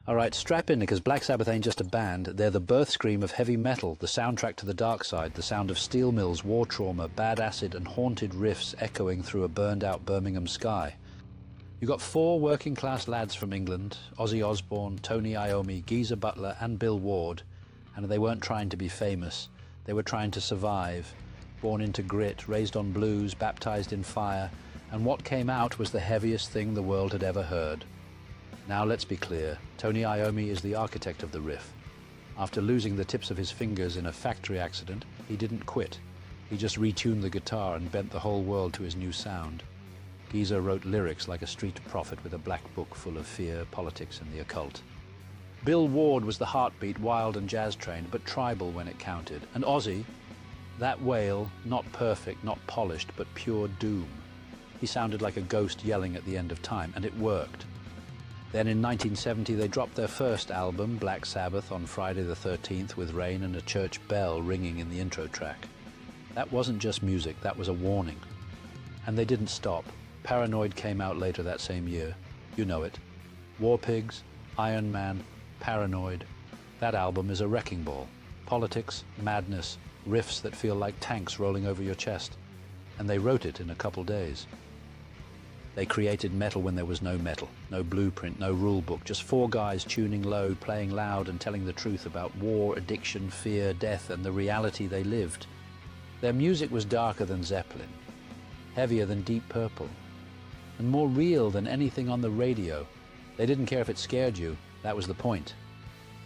All right, strap in because Black Sabbath ain't just a band. They're the birth scream of heavy metal, the soundtrack to the dark side, the sound of steel mills, war trauma, bad acid and haunted riffs echoing through a burned-out Birmingham sky. You got four working-class lads from England, Ozzy Osbourne, Tony Iommi, Geezer Butler and Bill Ward, and they weren't trying to be famous. They were trying to survive. Born into grit, raised on blues, baptized in fire, and what came out was the heaviest thing the world had ever heard. Now let's be clear, Tony Iommi is the architect of the riff. After losing the tips of his fingers in a factory accident, he didn't quit. He just retuned the guitar and bent the whole world to his new sound. Geezer wrote lyrics like a street prophet with a black book full of fear, politics and the occult. Bill Ward was the heartbeat, wild and jazz-trained, but tribal when it counted. And Ozzy, that wail, not perfect, not polished, but pure doom. He sounded like a ghost yelling at the end of time, and it worked. Then in 1970 they dropped their first album, Black Sabbath, on Friday the 13th with rain and a church bell ringing in the intro track. That wasn't just music, that was a warning. And they didn't stop. Paranoid came out later that same year. You know it. War Pigs, Iron Man, Paranoid. That album is a wrecking ball. Politics, madness, riffs that feel like tanks rolling over your chest. And they wrote it in a couple days. They created metal when there was no metal, no blueprint, no rule book, just four guys tuning low, playing loud and telling the truth about war, addiction, fear, death and the reality they lived. Their music was darker than Zeppelin, heavier than Deep Purple, and more real than anything on the radio. They didn't care if it scared you, that was the point.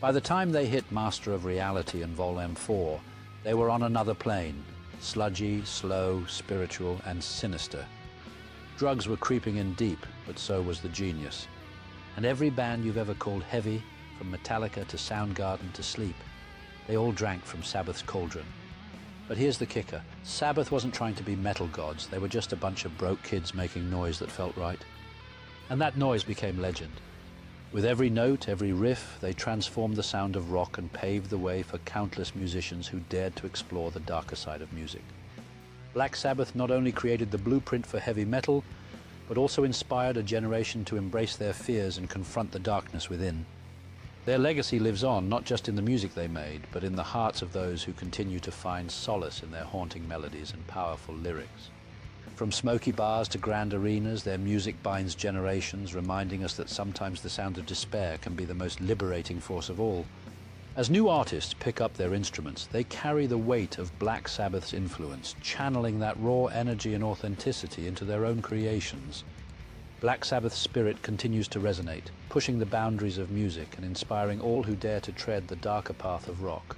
By the time they hit Master of Reality and Vol M4, they were on another plane, sludgy, slow, spiritual and sinister. Drugs were creeping in deep, but so was the genius. And every band you've ever called heavy, from Metallica to Soundgarden to Sleep, they all drank from Sabbath's cauldron. But here's the kicker. Sabbath wasn't trying to be metal gods. They were just a bunch of broke kids making noise that felt right. And that noise became legend. With every note, every riff, they transformed the sound of rock and paved the way for countless musicians who dared to explore the darker side of music. Black Sabbath not only created the blueprint for heavy metal, but also inspired a generation to embrace their fears and confront the darkness within. Their legacy lives on, not just in the music they made, but in the hearts of those who continue to find solace in their haunting melodies and powerful lyrics. From smoky bars to grand arenas, their music binds generations, reminding us that sometimes the sound of despair can be the most liberating force of all. As new artists pick up their instruments, they carry the weight of Black Sabbath's influence, channeling that raw energy and authenticity into their own creations. Black Sabbath's spirit continues to resonate, pushing the boundaries of music and inspiring all who dare to tread the darker path of rock.